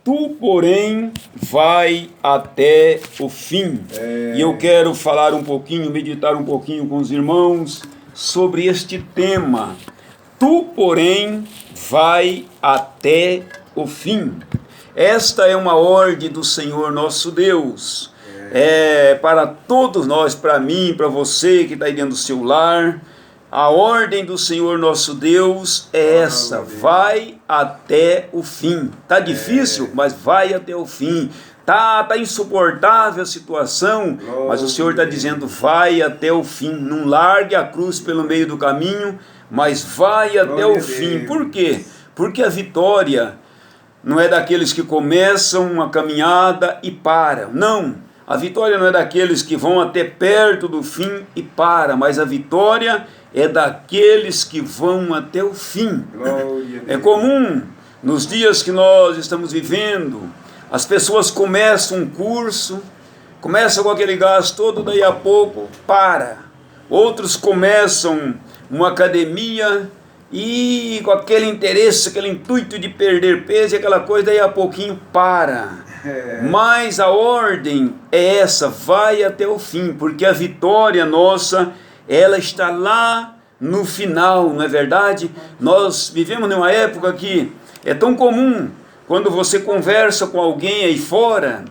Tu, porém, vai até o fim. E eu quero falar um pouquinho, meditar um pouquinho com os irmãos sobre este tema. Tu, porém, vai até o fim. Esta é uma ordem do Senhor nosso Deus. É para todos nós, para mim, para você que está aí dentro do seu lar. A ordem do Senhor nosso Deus é essa: vai até o fim. Tá difícil, mas vai até o fim. Tá insuportável a situação, mas o Senhor está dizendo: vai até o fim. Não largue a cruz pelo meio do caminho, mas vai até o fim. Por quê? Porque a vitória não é daqueles que começam uma caminhada e param. Não. A vitória não é daqueles que vão até perto do fim e param, mas a vitória é daqueles que vão até o fim. É comum, nos dias que nós estamos vivendo, as pessoas começam um curso, começam com aquele gás todo, daí a pouco para. Outros começam uma academia e com aquele interesse, aquele intuito de perder peso e aquela coisa, daí a pouquinho para. Mas a ordem é essa: vai até o fim, porque a vitória nossa, ela está lá no final, não é verdade? Nós vivemos numa época que é tão comum, quando você conversa com alguém aí fora,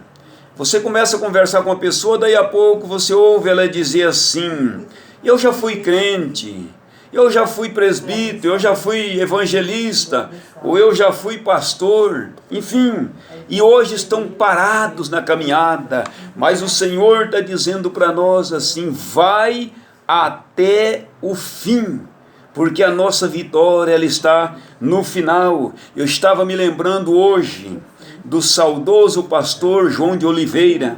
você começa a conversar com uma pessoa, daí a pouco você ouve ela dizer assim: eu já fui crente, eu já fui presbítero, eu já fui evangelista, ou eu já fui pastor, enfim, e hoje estão parados na caminhada, mas o Senhor está dizendo para nós assim: vai até o fim, porque a nossa vitória ela está no final. Eu estava me lembrando hoje do saudoso pastor João de Oliveira.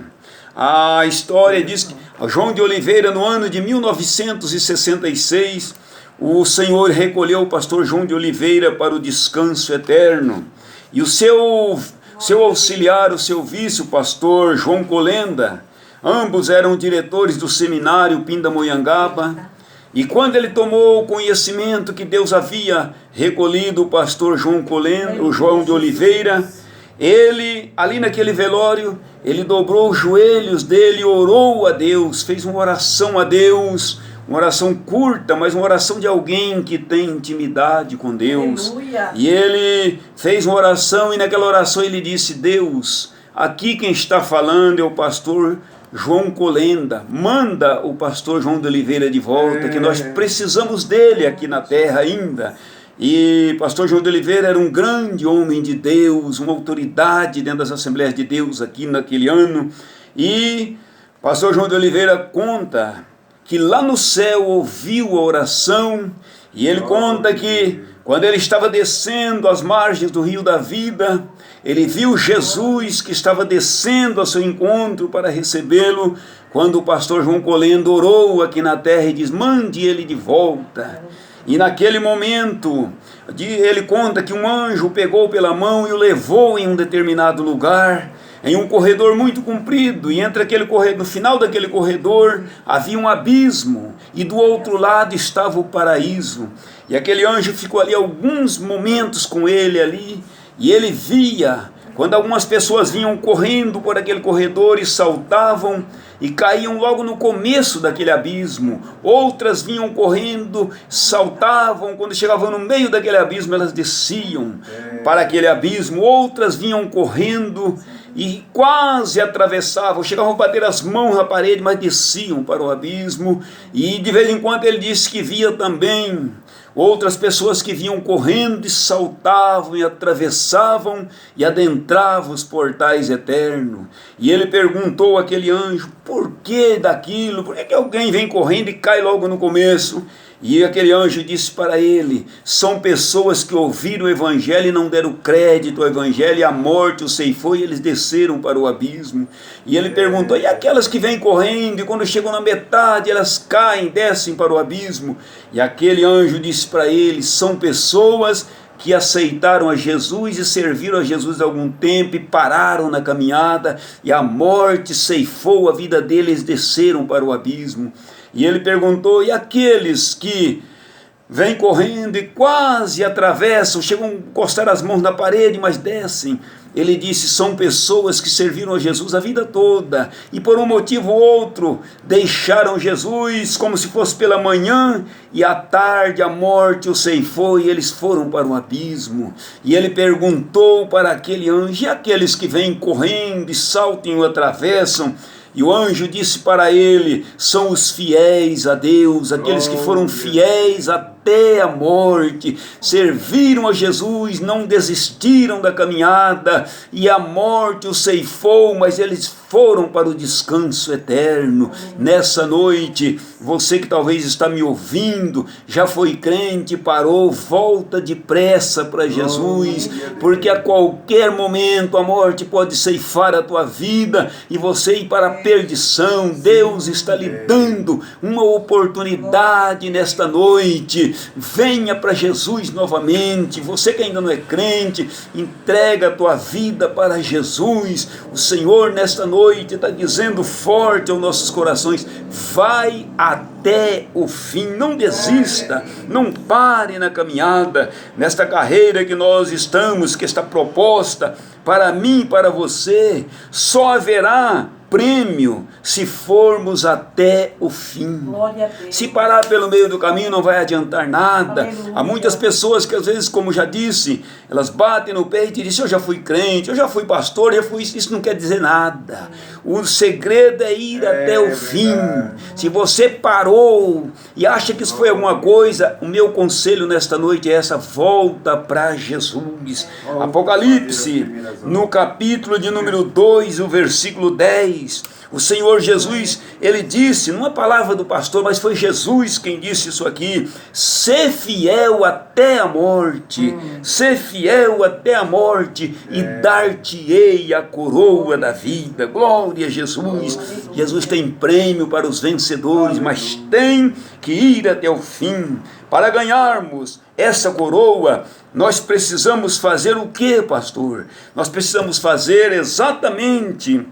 A história diz que João de Oliveira, no ano de 1966, o Senhor recolheu o pastor João de Oliveira para o descanso eterno, e o seu auxiliar, o seu vice, o pastor João Colenda, ambos eram diretores do seminário Pindamonhangaba, e quando ele tomou conhecimento que Deus havia recolhido o pastor João Colenda, o João de Oliveira, ele, ali naquele velório, ele dobrou os joelhos dele, orou a Deus, fez uma oração a Deus, uma oração curta, mas uma oração de alguém que tem intimidade com Deus. Aleluia. E ele fez uma oração, e naquela oração ele disse: Deus, aqui quem está falando é o pastor João Colenda, manda o pastor João de Oliveira de volta, que nós precisamos dele aqui na terra ainda. E pastor João de Oliveira era um grande homem de Deus, uma autoridade dentro das Assembleias de Deus aqui naquele ano. E pastor João de Oliveira conta que lá no céu ouviu a oração, e ele conta que quando ele estava descendo às margens do rio da vida, ele viu Jesus que estava descendo ao seu encontro para recebê-lo, quando o pastor João Colenda orou aqui na terra e diz: mande ele de volta. E naquele momento, ele conta que um anjo o pegou pela mão e o levou em um determinado lugar, em um corredor muito comprido, e entre aquele corredor, no final daquele corredor havia um abismo, e do outro lado estava o paraíso. E aquele anjo ficou ali alguns momentos com ele ali, e ele via quando algumas pessoas vinham correndo por aquele corredor e saltavam e caíam logo no começo daquele abismo. Outras vinham correndo, saltavam, quando chegavam no meio daquele abismo elas desciam para aquele abismo. Outras vinham correndo e quase atravessavam, chegavam a bater as mãos na parede, mas desciam para o abismo. E de vez em quando ele disse que via também outras pessoas que vinham correndo e saltavam e atravessavam e adentravam os portais eternos. E ele perguntou àquele anjo: por que daquilo? Por que alguém vem correndo e cai logo no começo? E aquele anjo disse para ele: são pessoas que ouviram o evangelho e não deram crédito ao evangelho, e a morte os ceifou e eles desceram para o abismo. E ele perguntou: e aquelas que vêm correndo e quando chegam na metade elas caem, descem para o abismo? E aquele anjo disse para ele: são pessoas que aceitaram a Jesus e serviram a Jesus há algum tempo e pararam na caminhada, e a morte ceifou a vida deles, desceram para o abismo. E ele perguntou: e aqueles que vêm correndo e quase atravessam, chegam a encostar as mãos na parede, mas descem? ele disse, são pessoas que serviram a Jesus a vida toda, e por um motivo ou outro, deixaram Jesus como se fosse pela manhã, e à tarde a morte os ceifou, e eles foram para o abismo. E ele perguntou para aquele anjo, e aqueles que vêm correndo e saltam e o atravessam? E o anjo disse para ele, são os fiéis a Deus, aqueles que foram fiéis até a morte, serviram a Jesus, não desistiram da caminhada, e a morte os ceifou, mas eles foram para o descanso eterno. Nessa noite, você que talvez está me ouvindo, já foi crente, parou, volta depressa para Jesus, porque a qualquer momento a morte pode ceifar a tua vida, e você ir para a perdição. Deus está lhe dando uma oportunidade nesta noite. Venha para Jesus novamente. Você que ainda não é crente, entrega a tua vida para Jesus. O Senhor nesta noite está dizendo forte aos nossos corações, vai até o fim, não desista, não pare na caminhada, nesta carreira que nós estamos, que está proposta para mim e para você. Só haverá prêmio se formos até o fim. Se parar pelo meio do caminho não vai adiantar nada. Aleluia. Há muitas pessoas que às vezes, como já disse, elas batem no peito e dizem, eu já fui crente, eu já fui pastor, já fui isso não quer dizer nada. O segredo é ir até o fim. Se você parou e acha que isso foi alguma coisa, o meu conselho nesta noite é essa, volta para Jesus. Apocalipse, no capítulo de número 2, o versículo 10, o Senhor Jesus, ele disse, não é palavra do pastor, mas foi Jesus quem disse isso aqui, ser fiel até a morte, ser fiel até a morte, e dar-te-ei a coroa da vida. Glória a Jesus. Jesus tem prêmio para os vencedores, mas tem que ir até o fim. Para ganharmos essa coroa, nós precisamos fazer o que, pastor? Nós precisamos fazer exatamente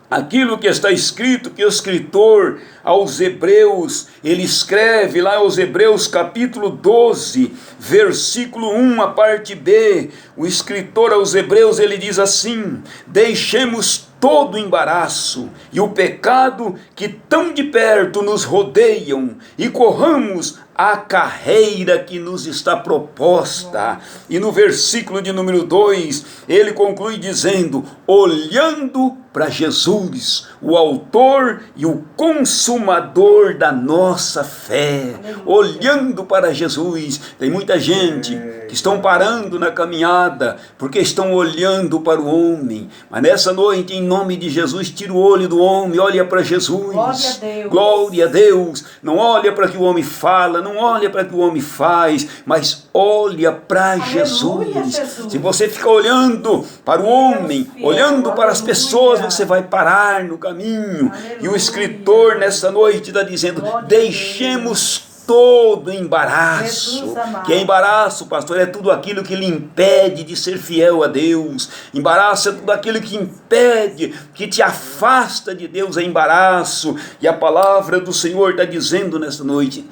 aquilo que está escrito, que o escritor aos Hebreus, ele escreve lá aos Hebreus capítulo 12, versículo 1, a parte B, o escritor aos Hebreus, ele diz assim, deixemos todo o embaraço e o pecado que tão de perto nos rodeiam, e corramos a carreira que nos está proposta. E no versículo de número 2, ele conclui dizendo, olhando para Jesus, o autor e o consumador da nossa fé. Olhando para Jesus. Tem muita gente que estão parando na caminhada, porque estão olhando para o homem. Mas nessa noite, em nome de Jesus, tira o olho do homem, olha para Jesus. Glória a Deus. Glória a Deus. Não olha para o que o homem fala, não olha para o que o homem faz, mas olha para Jesus. Se você fica olhando para o homem, olhando para as pessoas, você vai parar no caminho. E o escritor nessa noite está dizendo, deixemos todo embaraço. Que é embaraço, pastor? É tudo aquilo que lhe impede de ser fiel a Deus. Embaraço é tudo aquilo que impede, que te afasta de Deus, é embaraço. E a palavra do Senhor está dizendo nesta noite,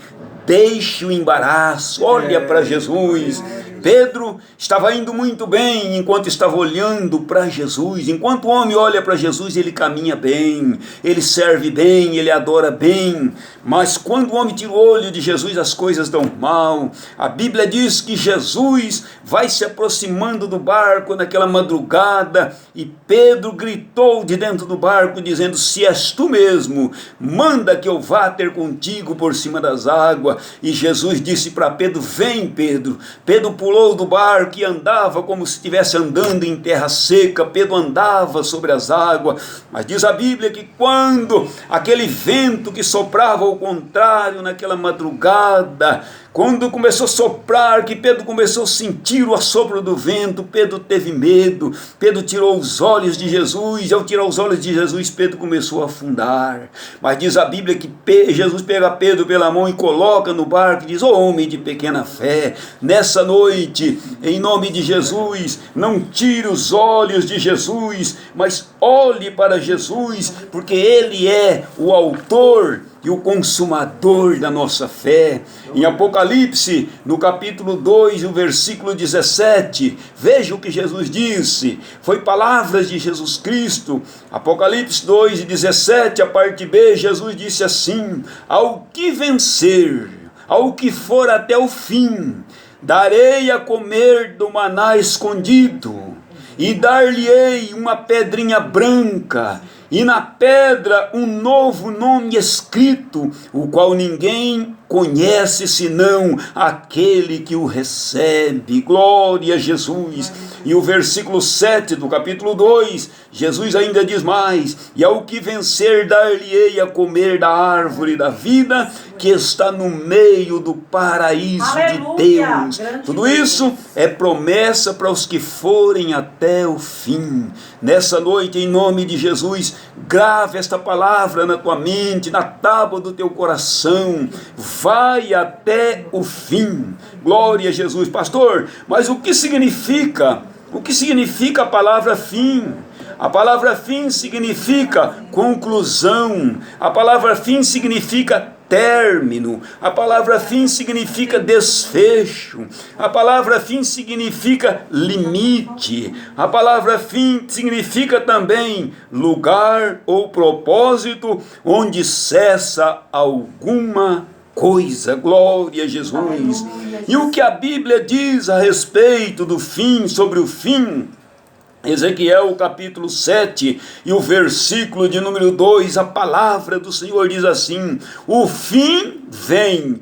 deixe o embaraço, olha para Jesus. Pedro estava indo muito bem enquanto estava olhando para Jesus. Enquanto o homem olha para Jesus, ele caminha bem, ele serve bem, ele adora bem. Mas quando o homem tira o olho de Jesus, as coisas dão mal. A Bíblia diz que Jesus vai se aproximando do barco naquela madrugada, e Pedro gritou de dentro do barco, dizendo, se és tu mesmo, manda que eu vá ter contigo por cima das águas. E Jesus disse para Pedro, vem Pedro. Pedro pulou do barco e andava como se estivesse andando em terra seca. Pedro andava sobre as águas, mas diz a Bíblia que quando aquele vento que soprava ao contrário naquela madrugada, quando começou a soprar, que Pedro começou a sentir o assopro do vento, Pedro teve medo, Pedro tirou os olhos de Jesus, e ao tirar os olhos de Jesus, Pedro começou a afundar. Mas diz a Bíblia que Jesus pega Pedro pela mão e coloca no barco, e diz, ô homem de pequena fé, nessa noite, em nome de Jesus, não tire os olhos de Jesus, mas olhe para Jesus, porque Ele é o autor e o consumador da nossa fé. Em Apocalipse, no capítulo 2, o versículo 17, veja o que Jesus disse, foi palavras de Jesus Cristo. Apocalipse 2 e 17, a parte B, Jesus disse assim: ao que vencer, ao que for até o fim, darei a comer do maná escondido, e dar-lhe-ei uma pedrinha branca, e na pedra um novo nome escrito, o qual ninguém conhece senão aquele que o recebe. Glória a Jesus. E o versículo 7 do capítulo 2, Jesus ainda diz mais: e ao que vencer dar-lhe-ei a comer da árvore da vida, que está no meio do paraíso de Deus. Tudo isso é promessa para os que forem até o fim. Nessa noite, em nome de Jesus, grave esta palavra na tua mente, na tábua do teu coração. Vai até o fim. Glória a Jesus. Pastor, mas o que significa? O que significa a palavra fim? A palavra fim significa conclusão. A palavra fim significa término. A palavra fim significa desfecho. A palavra fim significa limite. A palavra fim significa também lugar ou propósito onde cessa alguma coisa. Glória a Jesus. Aleluia. E o que a Bíblia diz a respeito do fim, sobre o fim? Ezequiel capítulo 7 e o versículo de número 2, a palavra do Senhor diz assim: o fim vem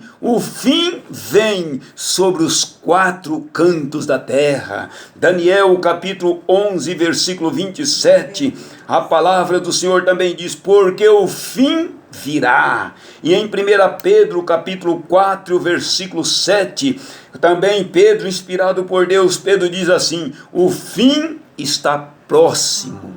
sobre os 4 cantos da terra. Daniel capítulo 11, versículo 27, a palavra do Senhor também diz: porque o fim virá. E em 1 Pedro capítulo 4, versículo 7, também Pedro, inspirado por Deus, Pedro diz assim: o fim está próximo.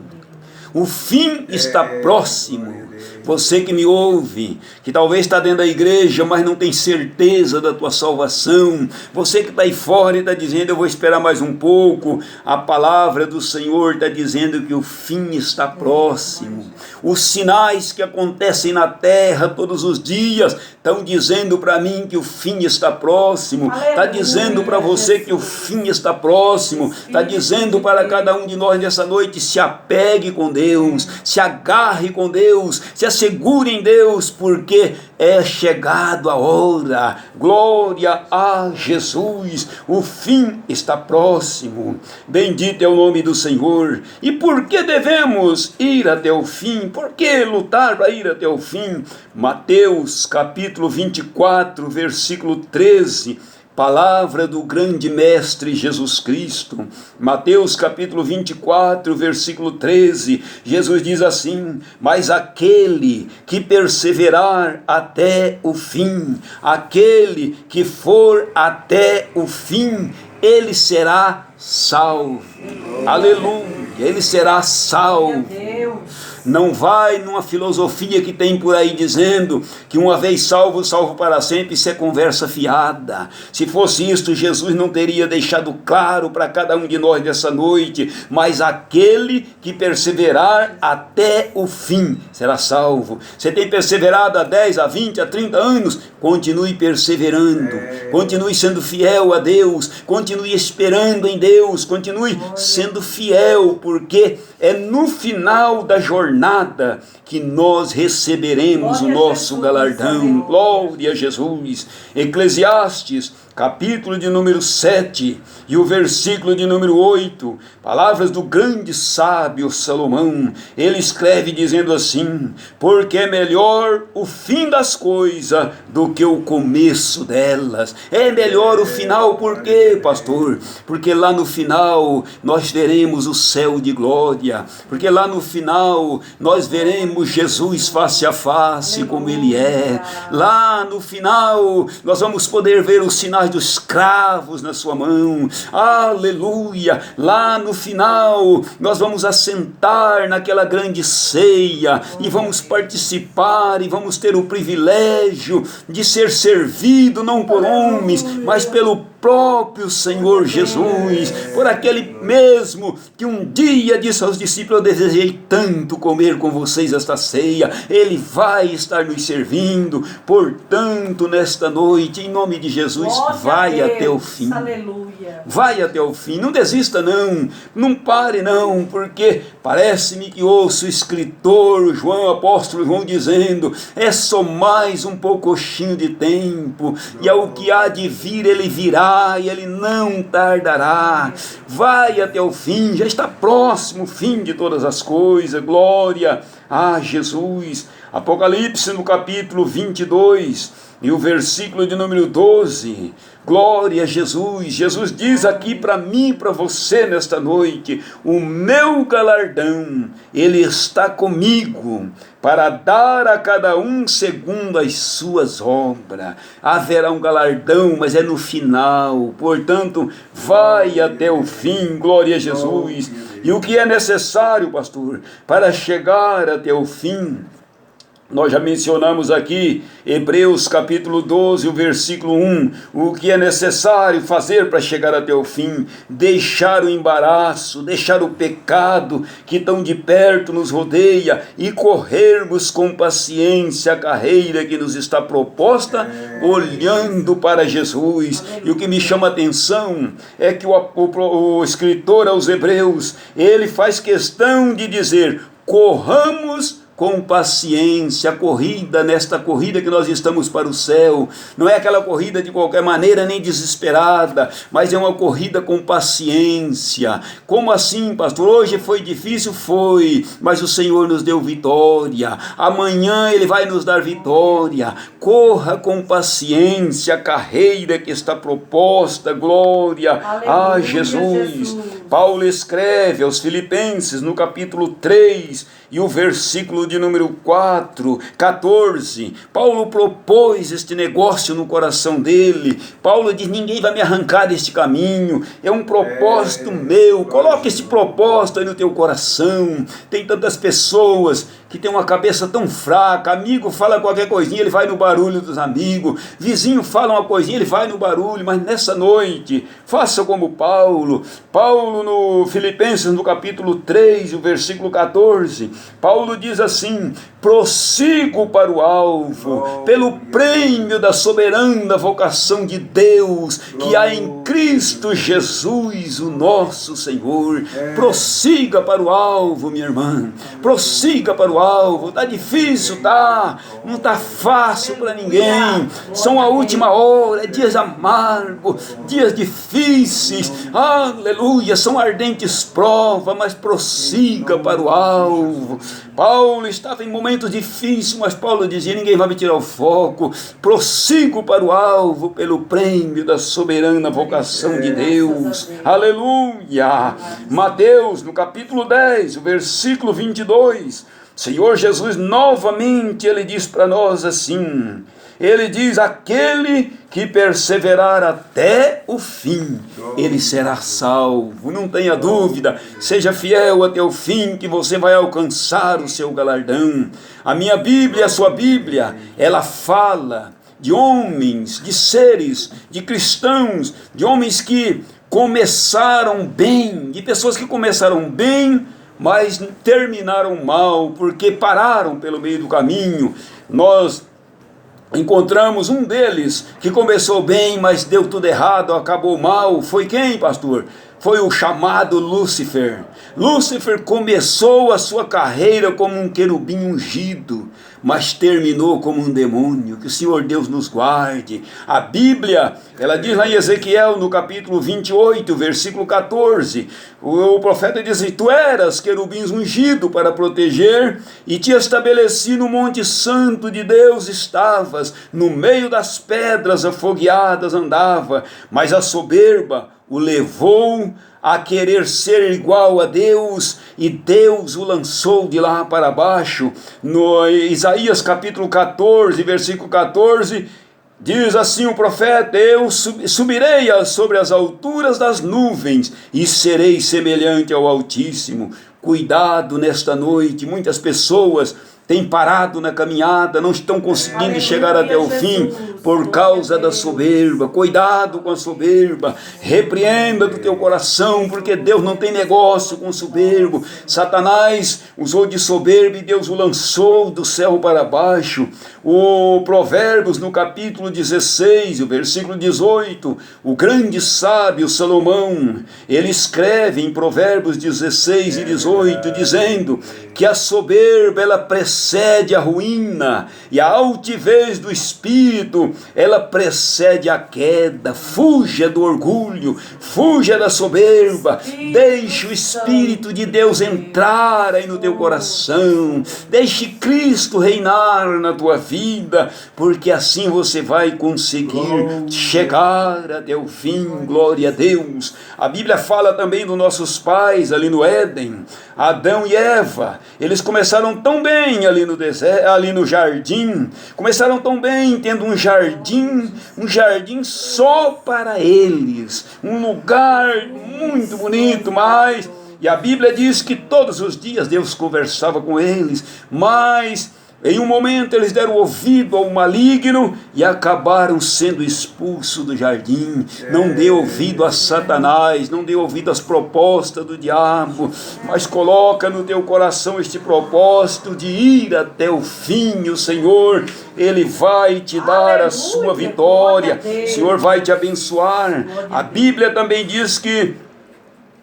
O fim está próximo. Você que me ouve, que talvez está dentro da igreja, mas não tem certeza da tua salvação. Você que está aí fora e está dizendo: eu vou esperar mais um pouco. A palavra do Senhor está dizendo que o fim está próximo. Os sinais que acontecem na terra todos os dias estão dizendo para mim que o fim está próximo. Está dizendo para você que o fim está próximo. Está dizendo para cada um de nós nessa noite: se apegue com Deus, se agarre com Deus, se assegure em Deus, porque é chegado a hora. Glória a Jesus. O fim está próximo. Bendito é o nome do Senhor. E por que devemos ir até o fim? Por que lutar para ir até o fim? Mateus capítulo 24, versículo 13. Palavra do grande mestre Jesus Cristo. Mateus capítulo 24, versículo 13, Jesus diz assim: mas aquele que perseverar até o fim, aquele que for até o fim, ele será salvo. Aleluia, ele será salvo. Não vai numa filosofia que tem por aí dizendo que uma vez salvo, salvo para sempre. Isso é conversa fiada. Se fosse isto, Jesus não teria deixado claro para cada um de nós nessa noite: mas aquele que perseverar até o fim será salvo. Você tem perseverado há 10, há 20, há 30 anos? Continue perseverando, continue sendo fiel a Deus, continue esperando em Deus, continue sendo fiel, porque é no final da jornada que nós receberemos o nosso galardão. Glória a Jesus. Eclesiastes capítulo de número 7 e o versículo de número 8, palavras do grande sábio Salomão. Ele escreve dizendo assim: porque é melhor o fim das coisas do que o começo delas. É melhor o final. Por quê, pastor? Porque lá no final nós veremos o céu de glória, porque lá no final nós veremos Jesus face a face como ele é. Lá no final nós vamos poder ver os sinais dos cravos na sua mão. Aleluia. Lá no final nós vamos assentar naquela grande ceia e vamos participar e vamos ter o privilégio de ser servido não por homens, mas pelo próprio Senhor Jesus, por aquele mesmo que um dia disse aos discípulos: eu desejei tanto comer com vocês esta ceia. Ele vai estar nos servindo. Portanto, nesta noite, em nome de Jesus, vai até o fim. Aleluia. Vai até o fim, não desista não, não pare não, porque parece-me que ouço o escritor João, apóstolo João dizendo: é só mais um pouquinho de tempo, e ao que há de vir ele virá, e ele não tardará. Vai até o fim, já está próximo o fim de todas as coisas. Glória a Jesus. Apocalipse no capítulo 22 e o versículo de número 12, glória a Jesus. Jesus diz aqui para mim e para você nesta noite: o meu galardão, ele está comigo, para dar a cada um segundo as suas obras. Haverá um galardão, mas é no final. Portanto, vai até o fim, glória a Jesus. E o que é necessário, pastor, para chegar até o fim? Nós já mencionamos aqui, Hebreus capítulo 12, o versículo 1, o que é necessário fazer para chegar até o fim: deixar o embaraço, deixar o pecado que tão de perto nos rodeia e corrermos com paciência a carreira que nos está proposta, olhando para Jesus. E o que me chama a atenção é que o escritor aos Hebreus, ele faz questão de dizer: corramos com paciência a corrida, nesta corrida que nós estamos para o céu. Não é aquela corrida de qualquer maneira, nem desesperada, mas é uma corrida com paciência. Como assim, pastor? Hoje foi difícil? Foi, mas o Senhor nos deu vitória. Amanhã Ele vai nos dar vitória. Corra com paciência a carreira que está proposta. Glória a Jesus. Paulo escreve aos Filipenses no capítulo 3 e o versículo de número 14, Paulo propôs este negócio no coração dele. Paulo diz: ninguém vai me arrancar deste caminho, é um propósito meu. Coloque esse propósito aí no teu coração. Tem tantas pessoas que tem uma cabeça tão fraca. Amigo fala qualquer coisinha, ele vai no barulho dos amigos. Vizinho fala uma coisinha, ele vai no barulho. Mas nessa noite, faça como Paulo. Paulo no Filipenses, no capítulo 3, o versículo 14, Paulo diz assim: prossigo para o alvo, pelo prêmio da soberana vocação de Deus, que há em Cristo Jesus, o nosso Senhor. Prossiga para o alvo, minha irmã. Prossiga para o alvo. Está difícil, tá? Não está fácil para ninguém. São a última hora, dias amargos, dias difíceis. Aleluia, são ardentes provas, mas prossiga para o alvo. Paulo estava em momentos difíceis, mas Paulo dizia: ninguém vai me tirar o foco. Prossigo para o alvo, pelo prêmio da soberana vocação de Deus. Aleluia. Mateus, no capítulo 10, o versículo 22, Senhor Jesus, novamente, ele diz para nós assim, ele diz: aquele que perseverar até o fim, ele será salvo. Não tenha dúvida, seja fiel até o fim, que você vai alcançar o seu galardão. A minha Bíblia, a sua Bíblia, ela fala de homens, de seres, de cristãos, de homens que começaram bem, de pessoas que começaram bem, mas terminaram mal, porque pararam pelo meio do caminho. Nós encontramos um deles que começou bem, mas deu tudo errado, acabou mal. Foi quem, pastor? Foi o chamado Lúcifer. Lúcifer começou a sua carreira como um querubim ungido, mas terminou como um demônio. Que o Senhor Deus nos guarde. A Bíblia, ela diz lá em Ezequiel, no capítulo 28, versículo 14, o profeta diz assim: tu eras querubins ungido para proteger, e te estabeleci no monte santo de Deus estavas, no meio das pedras afogueadas andava, mas a soberba o levou a querer ser igual a Deus, e Deus o lançou de lá para baixo. No Isaías capítulo 14, versículo 14, diz assim o profeta: eu subirei sobre as alturas das nuvens, e serei semelhante ao Altíssimo. Cuidado nesta noite, muitas pessoas têm parado na caminhada, não estão conseguindo chegar até o fim por causa da soberba. Cuidado com a soberba, repreenda do teu coração, porque Deus não tem negócio com soberbo. Satanás usou de soberba e Deus o lançou do céu para baixo. O Provérbios, no capítulo 16, o versículo 18, o grande sábio Salomão, ele escreve em Provérbios 16 e 18, dizendo que a soberba, ela precede a ruína, e a altivez do espírito, ela precede a queda. Fuja do orgulho, fuja da soberba, deixe o Espírito de Deus entrar aí no teu coração, deixe Cristo reinar na tua vida, porque assim você vai conseguir chegar até o fim. Glória a Deus. A Bíblia fala também dos nossos pais ali no Éden, Adão e Eva. Eles começaram tão bem ali no deserto, ali no jardim, começaram tão bem tendo um jardim só para eles, um lugar muito bonito, mas, e a Bíblia diz que todos os dias Deus conversava com eles, mas em um momento eles deram ouvido ao maligno e acabaram sendo expulsos do jardim. Não dê ouvido a Satanás, não dê ouvido às propostas do diabo, mas coloca no teu coração este propósito de ir até o fim. O Senhor, Ele vai te dar a sua vitória, o Senhor vai te abençoar. A Bíblia também diz que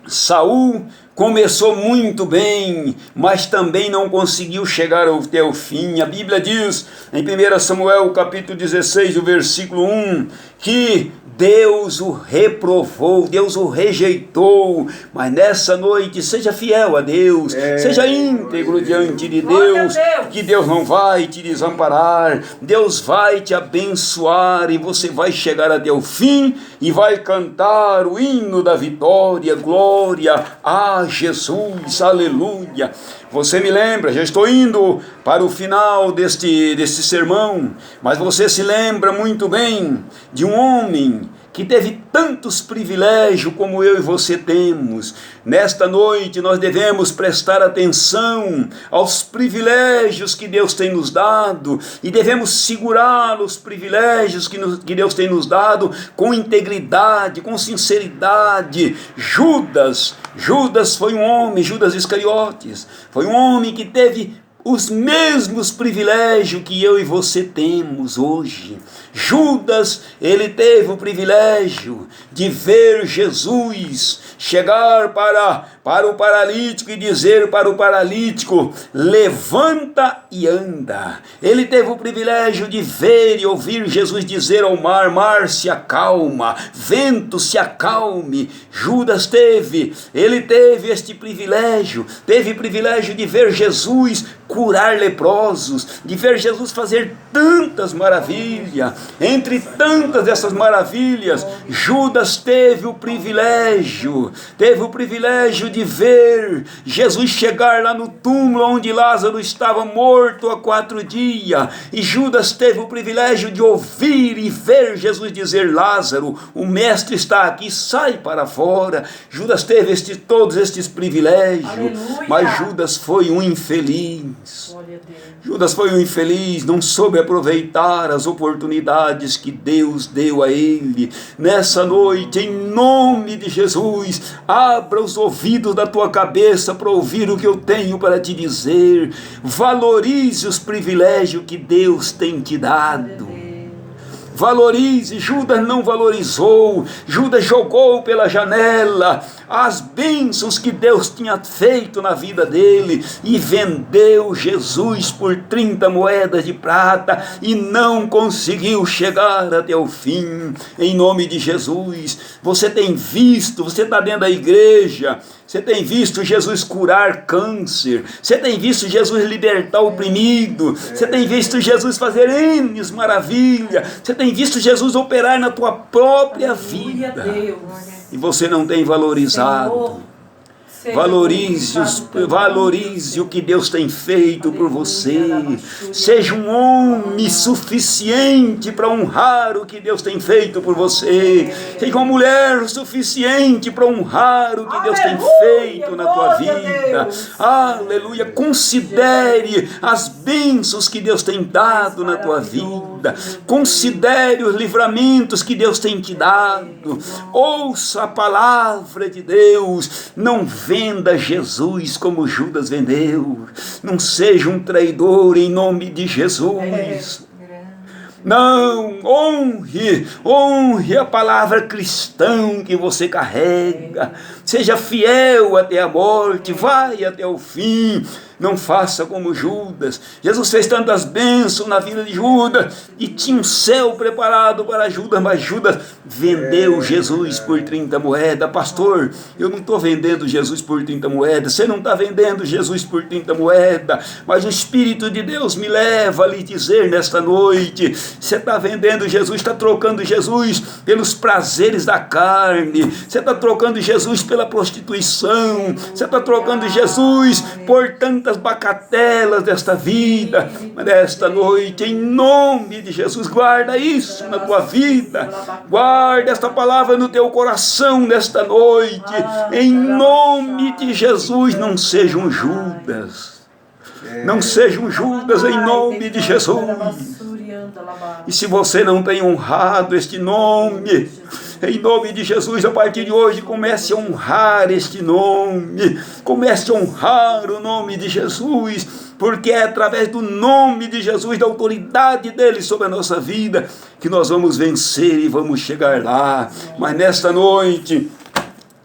Saul começou muito bem, mas também não conseguiu chegar até o fim. A Bíblia diz em 1 Samuel capítulo 16, o versículo 1, que Deus o reprovou, Deus o rejeitou. Mas nessa noite, seja fiel a Deus, seja íntegro diante de Deus, que Deus não vai te desamparar, Deus vai te abençoar, e você vai chegar até o fim e vai cantar o hino da vitória. Glória a Jesus, aleluia. Você me lembra, já estou indo para o final deste sermão, mas você se lembra muito bem de um homem que teve tantos privilégios como eu e você temos. Nesta noite nós devemos prestar atenção aos privilégios que Deus tem nos dado, e devemos segurar os privilégios que Deus tem nos dado com integridade, com sinceridade. Judas foi um homem, Judas Iscariotes, foi um homem que teve os mesmos privilégios que eu e você temos hoje. Judas, ele teve o privilégio de ver Jesus chegar para o paralítico e dizer para o paralítico: levanta e anda. Ele teve o privilégio de ver e ouvir Jesus dizer ao mar: mar se acalma, vento se acalme. Judas ele teve este privilégio, teve o privilégio de ver Jesus curar leprosos, de ver Jesus fazer tantas maravilhas. Entre tantas dessas maravilhas, Judas teve o privilégio de ver Jesus chegar lá no túmulo onde Lázaro estava morto há 4 dias, e Judas teve o privilégio de ouvir e ver Jesus dizer: Lázaro, o mestre está aqui, sai para fora. Judas teve todos estes privilégios. Aleluia. Mas Judas foi um infeliz. Judas foi um infeliz, não soube aproveitar as oportunidades que Deus deu a ele. Nessa noite, em nome de Jesus, abra os ouvidos da tua cabeça para ouvir o que eu tenho para te dizer. Valorize os privilégios que Deus tem te dado. Valorize. Judas não valorizou. Judas jogou pela janela as bênçãos que Deus tinha feito na vida dele e vendeu Jesus por 30 moedas de prata e não conseguiu chegar até o fim. Em nome de Jesus, você tem visto, você está dentro da igreja, você tem visto Jesus curar câncer, você tem visto Jesus libertar o oprimido, você tem visto Jesus fazer N maravilhas, você tem visto Jesus operar na tua própria vida, e você não tem valorizado. Valorize o que Deus tem feito por você. Seja um homem suficiente para honrar o que Deus tem feito por você. Seja uma mulher suficiente para honrar o que Deus tem feito na tua vida. Aleluia. Considere as bênçãos que Deus tem dado na tua vida. Considere os livramentos que Deus tem te dado. Ouça a palavra de Deus. Não venda Jesus como Judas vendeu. Não seja um traidor em nome de Jesus. Não, honre a palavra cristã que você carrega. Seja fiel até a morte, vai até o fim. Não faça como Judas. Jesus fez tantas bênçãos na vida de Judas e tinha um céu preparado para Judas, mas Judas vendeu Jesus por 30 moedas. Pastor, eu não estou vendendo Jesus por 30 moedas. Você não está vendendo Jesus por 30 moedas, mas o Espírito de Deus me leva a lhe dizer nesta noite: você está vendendo Jesus, está trocando Jesus pelos prazeres da carne, você está trocando Jesus pela prostituição, você está trocando Jesus por tantas bacatelas desta vida. Nesta noite, em nome de Jesus, guarda isso na tua vida, guarda esta palavra no teu coração nesta noite, em nome de Jesus. Não seja um Judas, não seja um Judas, em nome de Jesus. E se você não tem honrado este nome, em nome de Jesus, a partir de hoje, comece a honrar este nome. Comece a honrar o nome de Jesus, porque é através do nome de Jesus, da autoridade dele sobre a nossa vida, que nós vamos vencer e vamos chegar lá. Mas nesta noite,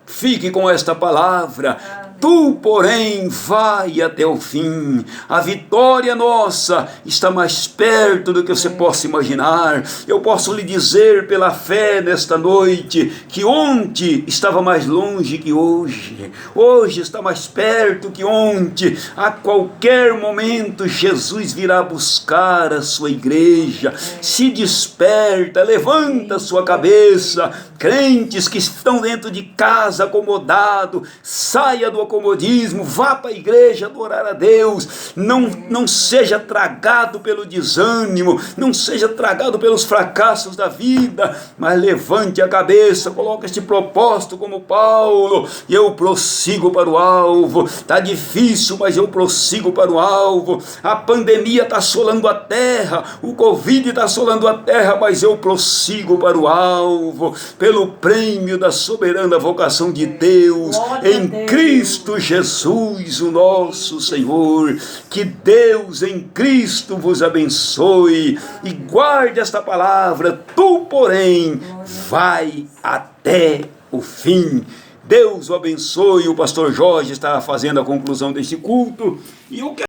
fique com esta palavra. Tu, porém, vai até o fim. A vitória nossa está mais perto do que você possa imaginar. Eu posso lhe dizer pela fé nesta noite que ontem estava mais longe que hoje. Hoje está mais perto que ontem. A qualquer momento Jesus virá buscar a sua igreja. Se desperta, levanta a sua cabeça. Crentes que estão dentro de casa acomodado, saia do acomodismo, vá para a igreja adorar a Deus. Não seja tragado pelo desânimo, não seja tragado pelos fracassos da vida, mas levante a cabeça, coloque este propósito como Paulo: eu prossigo para o alvo. Está difícil, mas eu prossigo para o alvo. A pandemia está assolando a terra, o Covid está assolando a terra, mas eu prossigo para o alvo, pelo prêmio da soberana vocação de Deus, em Cristo Jesus, o nosso Senhor. Que Deus em Cristo vos abençoe e guarde esta palavra. Tu, porém, vai até o fim. Deus o abençoe. O pastor Jorge está fazendo a conclusão deste culto e eu quero